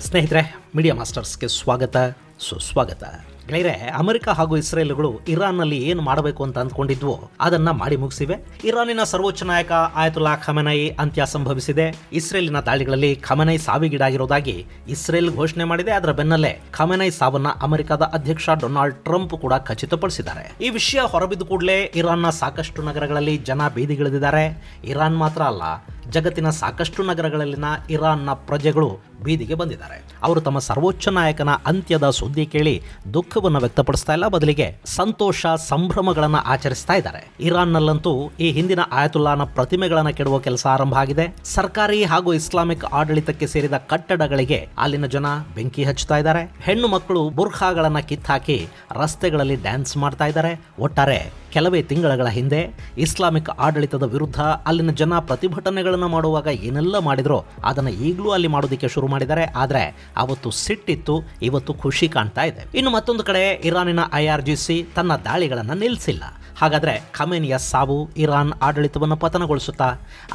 ಸ್ನೇಹಿತರೆ, ಮೀಡಿಯಾ ಮಾಸ್ಟರ್ಸ್ಗೆ ಸ್ವಾಗತ, ಸುಸ್ವಾಗತ. ಗೆಳೆಯರೆ, ಅಮೆರಿಕ ಹಾಗೂ ಇಸ್ರೇಲ್ಗಳು ಇರಾನ್ನಲ್ಲಿ ಏನು ಮಾಡಬೇಕು ಅಂತ ಅಂದ್ಕೊಂಡಿದ್ವೋ ಅದನ್ನ ಮಾಡಿ ಮುಗಿಸಿವೆ. ಇರಾನಿನ ಸರ್ವೋಚ್ಚ ನಾಯಕ ಆಯತುಲ್ಲಾ ಖಮೆನೈ ಅಂತ್ಯ ಸಂಭವಿಸಿದೆ. ಇಸ್ರೇಲಿನ ದಾಳಿಗಳಲ್ಲಿ ಖಮೆನೈ ಸಾವಿಗೀಡಾಗಿರುವುದಾಗಿ ಇಸ್ರೇಲ್ ಘೋಷಣೆ ಮಾಡಿದೆ. ಅದರ ಬೆನ್ನಲ್ಲೇ ಖಮೆನೈ ಸಾವನ್ನ ಅಮೆರಿಕದ ಅಧ್ಯಕ್ಷ ಡೊನಾಲ್ಡ್ ಟ್ರಂಪ್ ಕೂಡ ಖಚಿತಪಡಿಸಿದ್ದಾರೆ. ಈ ವಿಷಯ ಹೊರಬಿದ್ದ ಕೂಡಲೇ ಇರಾನ್ನ ಸಾಕಷ್ಟು ನಗರಗಳಲ್ಲಿ ಜನ ಬೀದಿಗಿಳಿದಿದ್ದಾರೆ. ಇರಾನ್ ಮಾತ್ರ ಅಲ್ಲ, ಜಗತ್ತಿನ ಸಾಕಷ್ಟು ನಗರಗಳಲ್ಲಿನ ಇರಾನ್ನ ಪ್ರಜೆಗಳು ಬೀದಿಗೆ ಬಂದಿದ್ದಾರೆ. ಅವರು ತಮ್ಮ ಸರ್ವೋಚ್ಚ ನಾಯಕನ ಅಂತ್ಯದ ಸುದ್ದಿ ಕೇಳಿ ದುಃಖವನ್ನು ವ್ಯಕ್ತಪಡಿಸ್ತಾ ಇಲ್ಲ, ಬದಲಿಗೆ ಸಂತೋಷ ಸಂಭ್ರಮಗಳನ್ನು ಆಚರಿಸ್ತಾ ಇದ್ದಾರೆ. ಇರಾನ್ನಲ್ಲಂತೂ ಈ ಹಿಂದಿನ ಆಯತುಲ್ಲಾನ ಪ್ರತಿಮೆಗಳನ್ನು ಕೆಡುವ ಕೆಲಸ ಆರಂಭ ಆಗಿದೆ. ಸರ್ಕಾರಿ ಹಾಗೂ ಇಸ್ಲಾಮಿಕ್ ಆಡಳಿತಕ್ಕೆ ಸೇರಿದ ಕಟ್ಟಡಗಳಿಗೆ ಅಲ್ಲಿನ ಜನ ಬೆಂಕಿ ಹಚ್ಚುತ್ತಾ ಇದ್ದಾರೆ. ಹೆಣ್ಣು ಮಕ್ಕಳು ಬುರ್ಖಾಗಳನ್ನ ಕಿತ್ತಾಕಿ ರಸ್ತೆಗಳಲ್ಲಿ ಡ್ಯಾನ್ಸ್ ಮಾಡ್ತಾ ಇದ್ದಾರೆ. ಒಟ್ಟಾರೆ ಕೆಲವೇ ತಿಂಗಳ ಹಿಂದೆ ಇಸ್ಲಾಮಿಕ್ ಆಡಳಿತದ ವಿರುದ್ಧ ಅಲ್ಲಿನ ಜನ ಪ್ರತಿಭಟನೆಗಳನ್ನು ಮಾಡುವಾಗ ಏನೆಲ್ಲ ಮಾಡಿದ್ರೋ ಅದನ್ನು ಈಗಲೂ ಅಲ್ಲಿ ಮಾಡೋದಕ್ಕೆ ಶುರು ಮಾಡಿದ್ದಾರೆ. ಆದರೆ ಅವತ್ತು ಸಿಟ್ಟಿತ್ತು, ಇವತ್ತು ಖುಷಿ ಕಾಣ್ತಾ ಇದೆ. ಇನ್ನು ಮತ್ತೊಂದು ಕಡೆ ಇರಾನಿನ IRGC ತನ್ನ ದಾಳಿಗಳನ್ನು ನಿಲ್ಲಿಸಿಲ್ಲ. ಹಾಗಾದ್ರೆ ಖಮೇನಿಯ ಸಾವು ಇರಾನ್ ಆಡಳಿತವನ್ನು ಪತನಗೊಳಿಸುತ್ತಾ?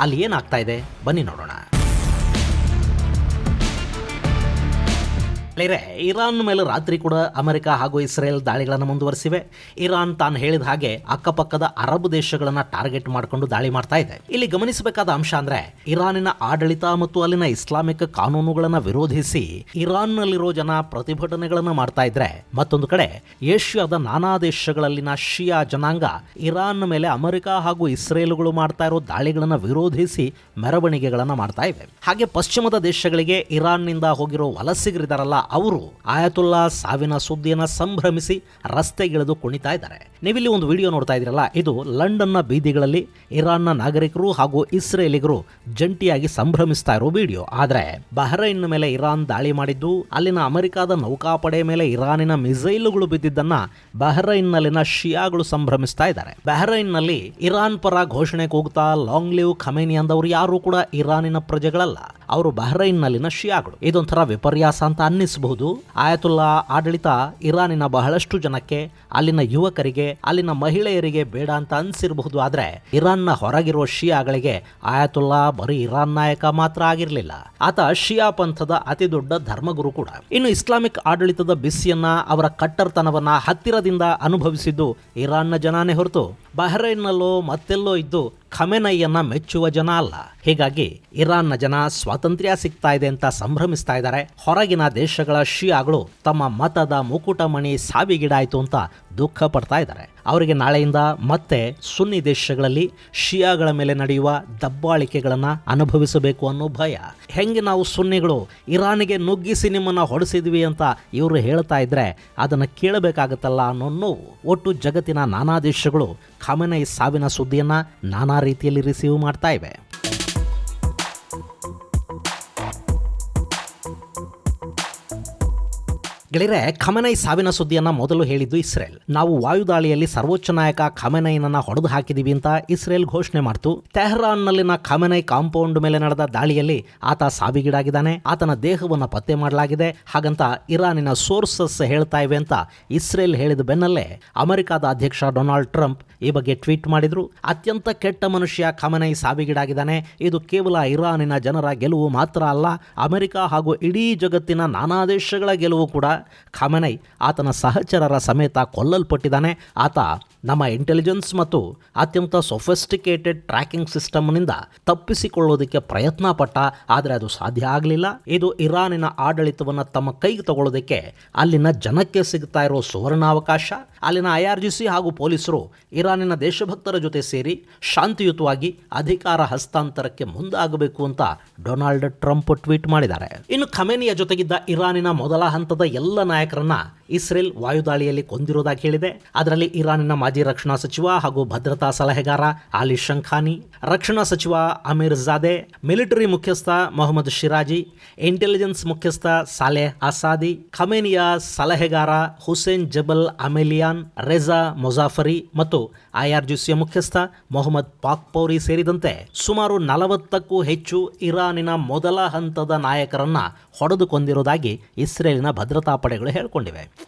ಅಲ್ಲಿ ಏನಾಗ್ತಾ ಇದೆ ಬನ್ನಿ ನೋಡೋಣ. ಇರಾನ್ ಮೇಲೆ ರಾತ್ರಿ ಕೂಡ ಅಮೆರಿಕ ಹಾಗೂ ಇಸ್ರೇಲ್ ದಾಳಿಗಳನ್ನು ಮುಂದುವರಿಸಿವೆ. ಇರಾನ್ ತಾನು ಹೇಳಿದ ಹಾಗೆ ಅಕ್ಕಪಕ್ಕದ ಅರಬ್ ದೇಶಗಳನ್ನ ಟಾರ್ಗೆಟ್ ಮಾಡಿಕೊಂಡು ದಾಳಿ ಮಾಡ್ತಾ ಇದೆ. ಇಲ್ಲಿ ಗಮನಿಸಬೇಕಾದ ಅಂಶ ಅಂದ್ರೆ, ಇರಾನಿನ ಆಡಳಿತ ಮತ್ತು ಅಲ್ಲಿನ ಇಸ್ಲಾಮಿಕ್ ಕಾನೂನುಗಳನ್ನು ವಿರೋಧಿಸಿ ಇರಾನ್ನಲ್ಲಿರೋ ಜನ ಪ್ರತಿಭಟನೆಗಳನ್ನು ಮಾಡ್ತಾ ಇದ್ರೆ, ಮತ್ತೊಂದು ಕಡೆ ಏಷ್ಯಾದ ನಾನಾ ದೇಶಗಳಲ್ಲಿನ ಶಿಯಾ ಜನಾಂಗ ಇರಾನ್ ಮೇಲೆ ಅಮೆರಿಕ ಹಾಗೂ ಇಸ್ರೇಲ್ಗಳು ಮಾಡ್ತಾ ಇರೋ ದಾಳಿಗಳನ್ನು ವಿರೋಧಿಸಿ ಮೆರವಣಿಗೆಗಳನ್ನು ಮಾಡ್ತಾ ಇವೆ. ಹಾಗೆ ಪಶ್ಚಿಮದ ದೇಶಗಳಿಗೆ ಇರಾನ್ನಿಂದ ಹೋಗಿರೋ ವಲಸಿಗರಿದಾರಲ್ಲ, ಅವರು ಆಯತುಲ್ಲಾ ಸಾವಿನ ಸುದ್ದಿಯನ್ನು ಸಂಭ್ರಮಿಸಿ ರಸ್ತೆಗಿಳಿದು ಕುಣಿತಾ ಇದ್ದಾರೆ. ನೀವಿಲ್ಲಿ ಒಂದು ವಿಡಿಯೋ ನೋಡ್ತಾ ಇದ್ದೀರಲ್ಲ, ಇದು ಲಂಡನ್ನ ಬೀದಿಗಳಲ್ಲಿ ಇರಾನ್ನ ನಾಗರಿಕರು ಹಾಗೂ ಇಸ್ರೇಲಿಗರು ಜಂಟಿಯಾಗಿ ಸಂಭ್ರಮಿಸ್ತಾ ಇರೋ ವಿಡಿಯೋ. ಆದರೆ ಬಹ್ರೈನ್ ಮೇಲೆ ಇರಾನ್ ದಾಳಿ ಮಾಡಿದ್ದು, ಅಲ್ಲಿನ ಅಮೆರಿಕದ ನೌಕಾಪಡೆ ಮೇಲೆ ಇರಾನಿನ ಮಿಸೈಲುಗಳು ಬಿದ್ದಿದ್ದನ್ನ ಬಹ್ರೈನ್ನಲ್ಲಿನ ಶಿಯಾಗಳು ಸಂಭ್ರಮಿಸ್ತಾ ಇದ್ದಾರೆ. ಬಹ್ರೈನ್ನಲ್ಲಿ ಇರಾನ್ ಪರ ಘೋಷಣೆ ಕೂಗ್ತಾ ಲಾಂಗ್ ಲಿವ್ ಖಮೇನಿ ಅಂದವರು ಯಾರು ಕೂಡ ಇರಾನಿನ ಪ್ರಜೆಗಳಲ್ಲ, ಅವರು ಬಹ್ರೈನ್ನಲ್ಲಿನ ಶಿಯಾಗಳು. ಇದೊಂಥರ ವಿಪರ್ಯಾಸ ಅಂತ ಅನ್ನಿಸಬಹುದು. ಆಯತುಲ್ಲಾ ಆಡಳಿತ ಇರಾನಿನ ಬಹಳಷ್ಟು ಜನಕ್ಕೆ, ಅಲ್ಲಿನ ಯುವಕರಿಗೆ, ಅಲ್ಲಿನ ಮಹಿಳೆಯರಿಗೆ ಬೇಡ ಅಂತ ಅನ್ಸಿರಬಹುದು. ಆದ್ರೆ ಇರಾನ್ನ ಹೊರಗಿರುವ ಶಿಯಾಗಳಿಗೆ ಆಯತುಲ್ಲಾ ಬರೀ ಇರಾನ್ ನಾಯಕ ಮಾತ್ರ ಆಗಿರಲಿಲ್ಲ, ಆತ ಶಿಯಾ ಪಂಥದ ಅತಿ ದೊಡ್ಡ ಧರ್ಮಗುರು ಕೂಡ. ಇನ್ನು ಇಸ್ಲಾಮಿಕ್ ಆಡಳಿತದ ಬಿಸಿಯನ್ನ, ಅವರ ಕಟ್ಟರ್ತನವನ್ನ ಹತ್ತಿರದಿಂದ ಅನುಭವಿಸಿದ್ದು ಇರಾನ್ನ ಜನಾನೇ ಹೊರತು ಬಹ್ರೈನ್ನಲ್ಲೋ ಮತ್ತೆಲ್ಲೋ ಇದ್ದು ಖಮೆನೈಯನ್ನ ಮೆಚ್ಚುವ ಜನ ಅಲ್ಲ. ಹೀಗಾಗಿ ಇರಾನ್ನ ಜನ ಸ್ವಾತಂತ್ರ್ಯ ಸಿಗ್ತಾ ಇದೆ ಅಂತ ಸಂಭ್ರಮಿಸ್ತಾ ಇದ್ದಾರೆ. ಹೊರಗಿನ ದೇಶಗಳ ಶಿಯಾಗಳು ತಮ್ಮ ಮತದ ಮುಕುಟಮಣಿ ಸಾವಿಗೀಡಾಯಿತು ಅಂತ ದುಃಖ ಪಡ್ತಾ ಇದ್ದಾರೆ. ಅವರಿಗೆ ನಾಳೆಯಿಂದ ಮತ್ತೆ ಸುನ್ನಿ ದೇಶಗಳಲ್ಲಿ ಶಿಯಾಗಳ ಮೇಲೆ ನಡೆಯುವ ದಬ್ಬಾಳಿಕೆಗಳನ್ನು ಅನುಭವಿಸಬೇಕು ಅನ್ನೋ ಭಯ. ಹೆಂಗೆ ನಾವು ಸುನ್ನಿಗಳು ಇರಾನಿಗೆ ನುಗ್ಗಿಸಿ ನಿಮ್ಮನ್ನು ಹೊಡೆಸಿದ್ವಿ ಅಂತ ಇವರು ಹೇಳ್ತಾ ಇದ್ರೆ ಅದನ್ನು ಕೇಳಬೇಕಾಗತ್ತಲ್ಲ ಅನ್ನೋ ನೋವು. ಒಟ್ಟು ಜಗತ್ತಿನ ನಾನಾ ದೇಶಗಳು ಖಮೆನೈ ಸಾವಿನ ಸುದ್ದಿಯನ್ನು ನಾನಾ ರೀತಿಯಲ್ಲಿ ರಿಸೀವ್ ಮಾಡ್ತಾ ಇವೆ. ಗೆಳೆಯರೆ, ಖಮೆನೈ ಸಾವಿನ ಸುದ್ದಿಯನ್ನ ಮೊದಲು ಹೇಳಿದ್ದು ಇಸ್ರೇಲ್. ನಾವು ವಾಯುದಾಳಿಯಲ್ಲಿ ಸರ್ವೋಚ್ಚ ನಾಯಕ ಖಮೆನೈನನ್ನ ಹೊಡೆದು ಹಾಕಿದೀವಿ ಅಂತ ಇಸ್ರೇಲ್ ಘೋಷಣೆ ಮಾಡ್ತು. ತೆಹರಾನ್ನಲ್ಲಿನ ಖಮೆನೈ ಕಾಂಪೌಂಡ್ ಮೇಲೆ ನಡೆದ ದಾಳಿಯಲ್ಲಿ ಆತ ಸಾವಿಗೀಡಾಗಿದ್ದಾನೆ, ಆತನ ದೇಹವನ್ನು ಪತ್ತೆ ಮಾಡಲಾಗಿದೆ ಹಾಗಂತ ಇರಾನಿನ ಸೋರ್ಸಸ್ ಹೇಳ್ತಾ ಇವೆ ಅಂತ ಇಸ್ರೇಲ್ ಹೇಳಿದ ಬೆನ್ನಲ್ಲೇ ಅಮೆರಿಕದ ಅಧ್ಯಕ್ಷ ಡೊನಾಲ್ಡ್ ಟ್ರಂಪ್ ಈ ಬಗ್ಗೆ ಟ್ವೀಟ್ ಮಾಡಿದ್ರು. ಅತ್ಯಂತ ಕೆಟ್ಟ ಮನುಷ್ಯ ಖಮೆನೈ ಸಾವಿಗೀಡಾಗಿದ್ದಾನೆ. ಇದು ಕೇವಲ ಇರಾನಿನ ಜನರ ಗೆಲುವು ಮಾತ್ರ ಅಲ್ಲ, ಅಮೆರಿಕ ಹಾಗೂ ಇಡೀ ಜಗತ್ತಿನ ನಾನಾ ದೇಶಗಳ ಗೆಲುವು ಕೂಡ. ಖಮೆನೈ ಆತನ ಸಹಚರರ ಸಮೇತ ಕೊಲ್ಲಲ್ಪಟ್ಟಿದ್ದಾನೆ. ಆತ ನಮ್ಮ ಇಂಟೆಲಿಜೆನ್ಸ್ ಮತ್ತು ಅತ್ಯಂತ ಸೊಫಿಸ್ಟಿಕೇಟೆಡ್ ಟ್ರ್ಯಾಕಿಂಗ್ ಸಿಸ್ಟಮ್ನಿಂದ ತಪ್ಪಿಸಿಕೊಳ್ಳೋದಕ್ಕೆ ಪ್ರಯತ್ನ ಪಟ್ಟ, ಆದರೆ ಅದು ಸಾಧ್ಯ ಆಗಲಿಲ್ಲ. ಇದು ಇರಾನಿನ ಆಡಳಿತವನ್ನು ತಮ್ಮ ಕೈಗೆ ತಗೊಳ್ಳೋದಕ್ಕೆ ಅಲ್ಲಿನ ಜನಕ್ಕೆ ಸಿಗ್ತಾ ಇರೋ ಸುವರ್ಣಾವಕಾಶ. ಅಲ್ಲಿನ IRGC ಹಾಗೂ ಪೊಲೀಸರು ಇರಾನಿನ ದೇಶಭಕ್ತರ ಜೊತೆ ಸೇರಿ ಶಾಂತಿಯುತವಾಗಿ ಅಧಿಕಾರ ಹಸ್ತಾಂತರಕ್ಕೆ ಮುಂದಾಗಬೇಕು ಅಂತ ಡೊನಾಲ್ಡ್ ಟ್ರಂಪ್ ಟ್ವೀಟ್ ಮಾಡಿದ್ದಾರೆ. ಇನ್ನು ಖಮೇನಿಯ ಜೊತೆಗಿದ್ದ ಇರಾನಿನ ಮೊದಲ ಹಂತದ ಎಲ್ಲ ನಾಯಕರನ್ನ ಇಸ್ರೇಲ್ ವಾಯುದಾಳಿಯಲ್ಲಿ ಕೊಂದಿರುವುದಾಗಿ ಹೇಳಿದೆ. ಅದರಲ್ಲಿ ಇರಾನಿನ ಮಾಜಿ ರಕ್ಷಣಾ ಸಚಿವ ಹಾಗೂ ಭದ್ರತಾ ಸಲಹೆಗಾರ ಆಲಿ ಶಂಖಾನಿ, ರಕ್ಷಣಾ ಸಚಿವ ಅಮೀರ್ ಜಾದೆ, ಮಿಲಿಟರಿ ಮುಖ್ಯಸ್ಥ ಮೊಹಮ್ಮದ್ ಶಿರಾಜಿ, ಇಂಟೆಲಿಜೆನ್ಸ್ ಮುಖ್ಯಸ್ಥ ಸಾಲೆಹ್ ಅಸಾದಿ, ಖಮೇನಿಯ ಸಲಹೆಗಾರ ಹುಸೇನ್ ಜಬಲ್ ಅಮೆಲಿಯಾನ್, ರೆಜಾ ಮೊಜಾಫರಿ ಮತ್ತು IRGC ಮುಖ್ಯಸ್ಥ ಮೊಹಮ್ಮದ್ ಪಾಕ್ಪೌರಿ ಸೇರಿದಂತೆ ಸುಮಾರು 40ಕ್ಕೂ ಹೆಚ್ಚು ಇರಾನಿನ ಮೊದಲ ಹಂತದ ನಾಯಕರನ್ನ ಹೊಡೆದು ಕೊಂದಿರುವುದಾಗಿ ಇಸ್ರೇಲಿನ ಭದ್ರತಾ ಪಡೆಗಳು ಹೇಳಿಕೊಂಡಿವೆ.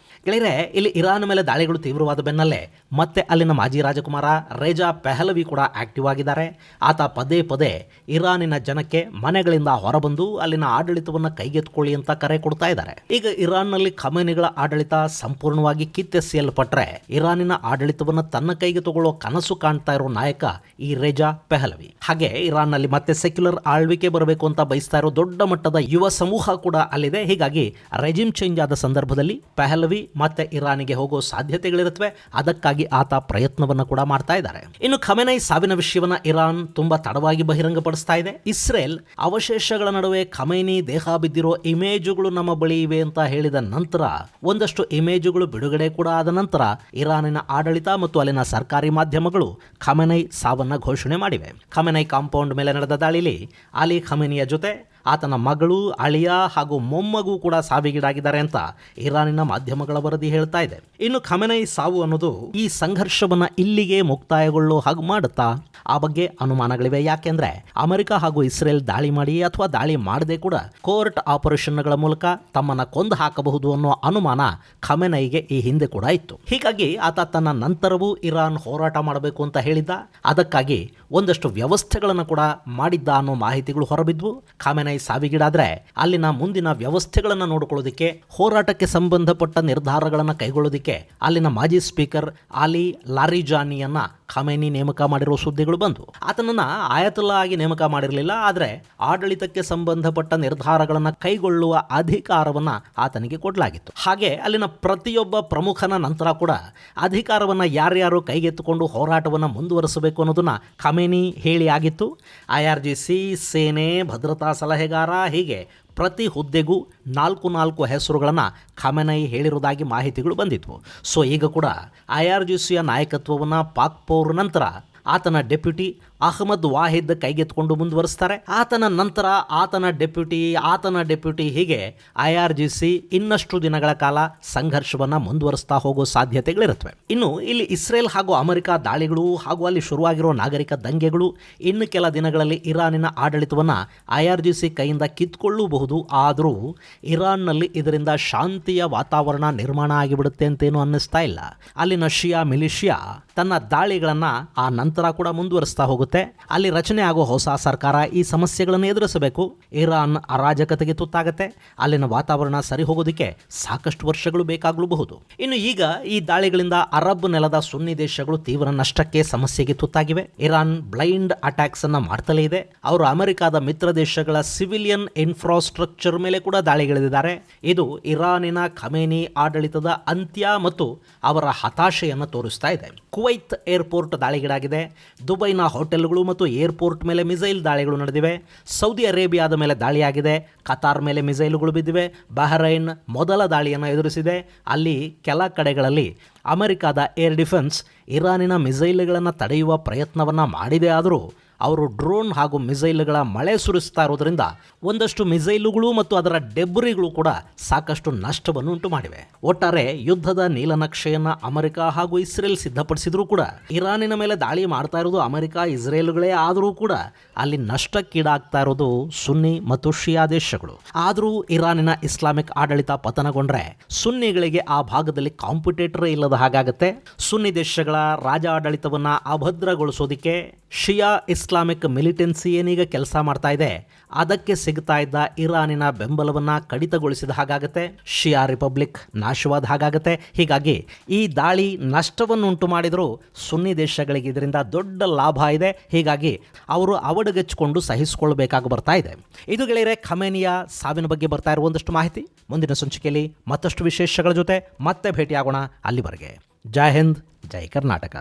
ಗೆಳೆಯರೆ, ಇಲ್ಲಿ ಇರಾನ್ ಮೇಲೆ ದಾಳಿಗಳು ತೀವ್ರವಾದ ಬೆನ್ನಲ್ಲೇ ಮತ್ತೆ ಅಲ್ಲಿನ ಮಾಜಿ ರಾಜಕುಮಾರ ರೇಜಾ ಪೆಹಲವಿ ಕೂಡ ಆಕ್ಟಿವ್ ಆಗಿದ್ದಾರೆ. ಆತ ಪದೇ ಪದೇ ಇರಾನಿನ ಜನಕ್ಕೆ ಮನೆಗಳಿಂದ ಹೊರಬಂದು ಅಲ್ಲಿನ ಆಡಳಿತವನ್ನು ಕೈಗೆತ್ತಿಕೊಳ್ಳಿ ಅಂತ ಕರೆ ಕೊಡ್ತಾ ಇದ್ದಾರೆ. ಈಗ ಇರಾನ್ನಲ್ಲಿ ಖಮೇನಿಗಳ ಆಡಳಿತ ಸಂಪೂರ್ಣವಾಗಿ ಕಿತ್ತೆಸೆಯಲ್ಪಟ್ರೆ ಇರಾನಿನ ಆಡಳಿತವನ್ನು ತನ್ನ ಕೈಗೆ ತಗೊಳ್ಳೋ ಕನಸು ಕಾಣ್ತಾ ಇರೋ ನಾಯಕ ಈ ರೇಜಾ ಪೆಹಲವಿ. ಹಾಗೆ ಇರಾನ್ನಲ್ಲಿ ಮತ್ತೆ ಸೆಕ್ಯುಲರ್ ಆಳ್ವಿಕೆ ಬರಬೇಕು ಅಂತ ಬಯಸ್ತಾ ಇರೋ ದೊಡ್ಡ ಮಟ್ಟದ ಯುವ ಸಮೂಹ ಕೂಡ ಅಲ್ಲಿದೆ. ಹೀಗಾಗಿ ರೆಜಿಮ್ ಚೇಂಜ್ ಆದ ಸಂದರ್ಭದಲ್ಲಿ ಪೆಹಲವಿ ಮತ್ತೆ ಇರಾನಿಗೆ ಹೋಗೋ ಸಾಧ್ಯತೆಗಳಿರುತ್ತವೆ. ಅದಕ್ಕಾಗಿ ಆತ ಪ್ರಯತ್ನವನ್ನು ಕೂಡ ಮಾಡ್ತಾ ಇದ್ದಾರೆ. ಇನ್ನು ಖಮೇನೈ ಸಾವಿನ ವಿಷಯವನ್ನ ಇರಾನ್ ತುಂಬಾ ತಡವಾಗಿ ಬಹಿರಂಗಪಡಿಸ್ತಾ ಇದೆ. ಇಸ್ರೇಲ್ ಅವಶೇಷಗಳ ನಡುವೆ ಖಮೇನಿ ದೇಹ ಬಿದ್ದಿರೋ ಇಮೇಜುಗಳು ನಮ್ಮ ಬಳಿ ಇವೆ ಅಂತ ಹೇಳಿದ ನಂತರ ಒಂದಷ್ಟು ಇಮೇಜುಗಳು ಬಿಡುಗಡೆ ಕೂಡ ಆದ ನಂತರ ಇರಾನಿನ ಆಡಳಿತ ಮತ್ತು ಅಲ್ಲಿನ ಸರ್ಕಾರಿ ಮಾಧ್ಯಮಗಳು ಖಮೇನೈ ಸಾವನ್ನ ಘೋಷಣೆ ಮಾಡಿವೆ. ಖಮೇನೈ ಕಾಂಪೌಂಡ್ ಮೇಲೆ ನಡೆದ ದಾಳಿಲಿ ಅಲಿ ಖಮೇನಿಯ ಜೊತೆ ಆತನ ಮಗಳು, ಅಳಿಯ ಹಾಗೂ ಮೊಮ್ಮಗೂ ಕೂಡ ಸಾವಿಗೀಡಾಗಿದ್ದಾರೆ ಅಂತ ಇರಾನಿನ ಮಾಧ್ಯಮಗಳ ವರದಿ ಹೇಳ್ತಾ ಇದೆ. ಇನ್ನು ಖಮೇನೈ ಸಾವು ಅನ್ನೋದು ಈ ಸಂಘರ್ಷವನ್ನ ಇಲ್ಲಿಗೆ ಮುಕ್ತಾಯಗೊಳ್ಳೋ ಹಾಗೆ ಮಾಡುತ್ತಾ? ಆ ಬಗ್ಗೆ ಅನುಮಾನಗಳಿವೆ. ಯಾಕೆಂದ್ರೆ ಅಮೆರಿಕ ಹಾಗೂ ಇಸ್ರೇಲ್ ದಾಳಿ ಮಾಡಿ ಅಥವಾ ದಾಳಿ ಮಾಡದೆ ಕೂಡ ಕೋರ್ಟ್ ಆಪರೇಷನ್ಗಳ ಮೂಲಕ ತಮ್ಮನ್ನ ಕೊಂದು ಹಾಕಬಹುದು ಅನ್ನೋ ಅನುಮಾನ ಖಮೇನೈಗೆ ಈ ಹಿಂದೆ ಕೂಡ ಇತ್ತು. ಹೀಗಾಗಿ ಆತ ತನ್ನ ನಂತರವೂ ಇರಾನ್ ಹೋರಾಟ ಮಾಡಬೇಕು ಅಂತ ಹೇಳಿದ್ದ. ಅದಕ್ಕಾಗಿ ಒಂದಷ್ಟು ವ್ಯವಸ್ಥೆಗಳನ್ನು ಕೂಡ ಮಾಡಿದ್ದ ಅನ್ನೋ ಮಾಹಿತಿಗಳು ಹೊರಬಿದ್ವು. ಖಮೇನೈ ಸಾವಿಗೀಡಾದ್ರೆ ಅಲ್ಲಿನ ಮುಂದಿನ ವ್ಯವಸ್ಥೆಗಳನ್ನು ನೋಡಿಕೊಳ್ಳೋದಕ್ಕೆ, ಹೋರಾಟಕ್ಕೆ ಸಂಬಂಧಪಟ್ಟ ನಿರ್ಧಾರಗಳನ್ನು ಕೈಗೊಳ್ಳೋದಕ್ಕೆ ಅಲ್ಲಿನ ಮಾಜಿ ಸ್ಪೀಕರ್ ಆಲಿ ಲಾರಿಜಾನಿಯನ್ನ ಖಮೇನಿ ನೇಮಕ ಮಾಡಿರೋ ಸುದ್ದಿಗಳು ಬಂದು. ಆತನನ್ನ ಆಯತುಲ್ಲಾ ಆಗಿ ನೇಮಕ ಮಾಡಿರಲಿಲ್ಲ, ಆದರೆ ಆಡಳಿತಕ್ಕೆ ಸಂಬಂಧಪಟ್ಟ ನಿರ್ಧಾರಗಳನ್ನು ಕೈಗೊಳ್ಳುವ ಅಧಿಕಾರವನ್ನ ಆತನಿಗೆ ಕೊಡಲಾಗಿತ್ತು. ಹಾಗೆ ಅಲ್ಲಿನ ಪ್ರತಿಯೊಬ್ಬ ಪ್ರಮುಖನ ನಂತರ ಕೂಡ ಅಧಿಕಾರವನ್ನ ಯಾರ್ಯಾರು ಕೈಗೆತ್ತಿಕೊಂಡು ಹೋರಾಟವನ್ನು ಮುಂದುವರಿಸಬೇಕು ಅನ್ನೋದನ್ನ ಖಮೇನಿ ಹೇಳಿ ಆಗಿತ್ತು. IRGC, ಸೇನೆ, ಭದ್ರತಾ ಸಲಹೆಗಾರ, ಹೀಗೆ ಪ್ರತಿ ಹುದ್ದೆಗೂ 4 ಹೆಸರುಗಳನ್ನು ಖಮೇನೈ ಹೇಳಿರುವುದಾಗಿ ಮಾಹಿತಿಗಳು ಬಂದಿದ್ವು. ಸೊ ಈಗ ಕೂಡ IRGCಯ ನಾಯಕತ್ವವನ್ನು ಪಾಕ್ಪೋರ್ ನಂತರ ಆತನ ಡೆಪ್ಯೂಟಿ ಅಹ್ಮದ್ ವಾಹಿದ್ ಕೈಗೆತ್ತಿಕೊಂಡು ಮುಂದುವರಿಸ್ತಾರೆ. ಆತನ ನಂತರ ಆತನ ಡೆಪ್ಯೂಟಿ ಹೀಗೆ IRGC ಇನ್ನಷ್ಟು ದಿನಗಳ ಕಾಲ ಸಂಘರ್ಷವನ್ನು ಮುಂದುವರಿಸ್ತಾ ಹೋಗೋ ಸಾಧ್ಯತೆಗಳಿರುತ್ತವೆ. ಇನ್ನು ಇಲ್ಲಿ ಇಸ್ರೇಲ್ ಹಾಗೂ ಅಮೆರಿಕ ದಾಳಿಗಳು ಹಾಗೂ ಅಲ್ಲಿ ಶುರುವಾಗಿರೋ ನಾಗರಿಕ ದಂಗೆಗಳು ಇನ್ನು ಕೆಲ ದಿನಗಳಲ್ಲಿ ಇರಾನಿನ ಆಡಳಿತವನ್ನು IRGC ಕೈಯಿಂದ ಕಿತ್ಕೊಳ್ಳಬಹುದು. ಆದರೂ ಇರಾನ್ನಲ್ಲಿ ಇದರಿಂದ ಶಾಂತಿಯ ವಾತಾವರಣ ನಿರ್ಮಾಣ ಆಗಿಬಿಡುತ್ತೆ ಅಂತೇನು ಅನ್ನಿಸ್ತಾ ಇಲ್ಲ. ಅಲ್ಲಿನ ಶಿಯಾ ಮಿಲಿಷಿಯಾ ತನ್ನ ದಾಳಿಗಳನ್ನು ಆ ನಂತರ ಕೂಡ ಮುಂದುವರಿಸ್ತಾ ಹೋಗುತ್ತೆ. ಅಲ್ಲಿ ರಚನೆ ಆಗೋ ಹೊಸ ಸರ್ಕಾರ ಈ ಸಮಸ್ಯೆಗಳನ್ನು ಎದುರಿಸಬೇಕು. ಇರಾನ್ ಅರಾಜಕತೆಗೆ ತುತ್ತಾಗುತ್ತೆ. ಅಲ್ಲಿನ ವಾತಾವರಣ ಸರಿ ಹೋಗೋದಕ್ಕೆ ಸಾಕಷ್ಟು ವರ್ಷಗಳು ಬೇಕಾಗಲೂಬಹುದು. ಇನ್ನು ಈಗ ಈ ದಾಳಿಗಳಿಂದ ಅರಬ್ ನೆಲದ ಸುನ್ನಿ ದೇಶಗಳು ತೀವ್ರ ನಷ್ಟಕ್ಕೆ, ಸಮಸ್ಯೆಗೆ ತುತ್ತಾಗಿವೆ. ಇರಾನ್ ಬ್ಲೈಂಡ್ ಅಟ್ಯಾಕ್ಸ್ ಅನ್ನ ಮಾಡ್ತಲೇ ಇದೆ. ಅವರು ಅಮೆರಿಕದ ಮಿತ್ರ ದೇಶಗಳ ಸಿವಿಲಿಯನ್ ಇನ್ಫ್ರಾಸ್ಟ್ರಕ್ಚರ್ ಮೇಲೆ ಕೂಡ ದಾಳಿಗಳಿದ್ದಾರೆ. ಇದು ಇರಾನಿನ ಖಮೇನಿ ಆಡಳಿತದ ಅಂತ್ಯ ಮತ್ತು ಅವರ ಹತಾಶೆಯನ್ನು ತೋರಿಸ್ತಾ ಇದೆ. ಕುವೈತ್ ಏರ್ಪೋರ್ಟ್ ದಾಳಿಗೀಡಾಗಿದೆ. ದುಬೈನ ಹೋಟೆಲ್ಗಳು ಮತ್ತು ಏರ್ಪೋರ್ಟ್ ಮೇಲೆ ಮಿಸೈಲ್ ದಾಳಿಗಳು ನಡೆದಿವೆ. ಸೌದಿ ಅರೇಬಿಯಾದ ಮೇಲೆ ದಾಳಿಯಾಗಿದೆ. ಕತಾರ್ ಮೇಲೆ ಮಿಸೈಲುಗಳು ಬಿದ್ದಿವೆ. ಬಹರೈನ್ ಮೊದಲ ದಾಳಿಯನ್ನು ಎದುರಿಸಿದೆ. ಅಲ್ಲಿ ಕೆಲ ಕಡೆಗಳಲ್ಲಿ ಅಮೆರಿಕದ ಏರ್ ಡಿಫೆನ್ಸ್ ಇರಾನಿನ ಮಿಸೈಲ್ಗಳನ್ನು ತಡೆಯುವ ಪ್ರಯತ್ನವನ್ನು ಮಾಡಿದೆ. ಆದರೂ ಅವರು ಡ್ರೋನ್ ಹಾಗೂ ಮಿಸೈಲ್ಗಳ ಮಳೆ ಸುರಿಸ್ತಾ ಇರೋದ್ರಿಂದ ಒಂದಷ್ಟು ಮಿಸೈಲುಗಳು ಮತ್ತು ಅದರ ಡೆಬ್ರಿಗಳು ಕೂಡ ಸಾಕಷ್ಟು ನಷ್ಟವನ್ನು ಉಂಟು ಮಾಡಿವೆ. ಒಟ್ಟಾರೆ ಯುದ್ಧದ ನೀಲನಕ್ಷೆಯನ್ನು ಅಮೆರಿಕ ಹಾಗೂ ಇಸ್ರೇಲ್ ಸಿದ್ಧಪಡಿಸಿದ್ರೂ ಕೂಡ ಇರಾನಿನ ಮೇಲೆ ದಾಳಿ ಮಾಡ್ತಾ ಇರೋದು ಅಮೆರಿಕ, ಇಸ್ರೇಲ್ಗಳೇ ಆದರೂ ಕೂಡ ಅಲ್ಲಿ ನಷ್ಟಕ್ಕೀಡಾಗ್ತಾ ಇರೋದು ಸುನ್ನಿ ಮತ್ತು ಶಿಯಾ ದೇಶಗಳು. ಆದರೂ ಇರಾನಿನ ಇಸ್ಲಾಮಿಕ್ ಆಡಳಿತ ಪತನಗೊಂಡ್ರೆ ಸುನ್ನಿಗಳಿಗೆ ಆ ಭಾಗದಲ್ಲಿ ಕಾಂಪಿಟೇಟರ್ ಇಲ್ಲದ ಹಾಗಾಗುತ್ತೆ. ಸುನ್ನಿ ದೇಶಗಳ ರಾಜ ಆಡಳಿತವನ್ನು ಅಭದ್ರಗೊಳಿಸೋದಕ್ಕೆ ಶಿಯಾ ಇಸ್ಲಾಮಿಕ್ ಮಿಲಿಟೆನ್ಸಿ ಏನೀಗ ಕೆಲಸ ಮಾಡ್ತಾ ಇದೆ, ಅದಕ್ಕೆ ಸಿಗ್ತಾ ಇದ್ದ ಇರಾನಿನ ಬೆಂಬಲವನ್ನು ಕಡಿತಗೊಳಿಸಿದ ಹಾಗಾಗುತ್ತೆ. ಶಿಯಾ ರಿಪಬ್ಲಿಕ್ ನಾಶವಾದ ಹಾಗಾಗುತ್ತೆ. ಹೀಗಾಗಿ ಈ ದಾಳಿ ನಷ್ಟವನ್ನು ಉಂಟು ಮಾಡಿದರೂ ಸುನ್ನಿ ದೇಶಗಳಿಗೆ ಇದರಿಂದ ದೊಡ್ಡ ಲಾಭ ಇದೆ. ಹೀಗಾಗಿ ಅವರು ಅವಡಗಚ್ಚಿಕೊಂಡು ಸಹಿಸಿಕೊಳ್ಳಬೇಕಾಗಿ ಬರ್ತಾ ಇದೆ. ಇದು ಗೆಳೆಯರೆ ಖಮೇನಿಯ ಸಾವಿನ ಬಗ್ಗೆ ಬರ್ತಾ ಇರುವ ಒಂದಷ್ಟು ಮಾಹಿತಿ. ಮುಂದಿನ ಸಂಚಿಕೆಯಲ್ಲಿ ಮತ್ತಷ್ಟು ವಿಶೇಷಗಳ ಜೊತೆ ಮತ್ತೆ ಭೇಟಿಯಾಗೋಣ. ಅಲ್ಲಿವರೆಗೆ ಜೈ ಹಿಂದ್, ಜೈ ಕರ್ನಾಟಕ.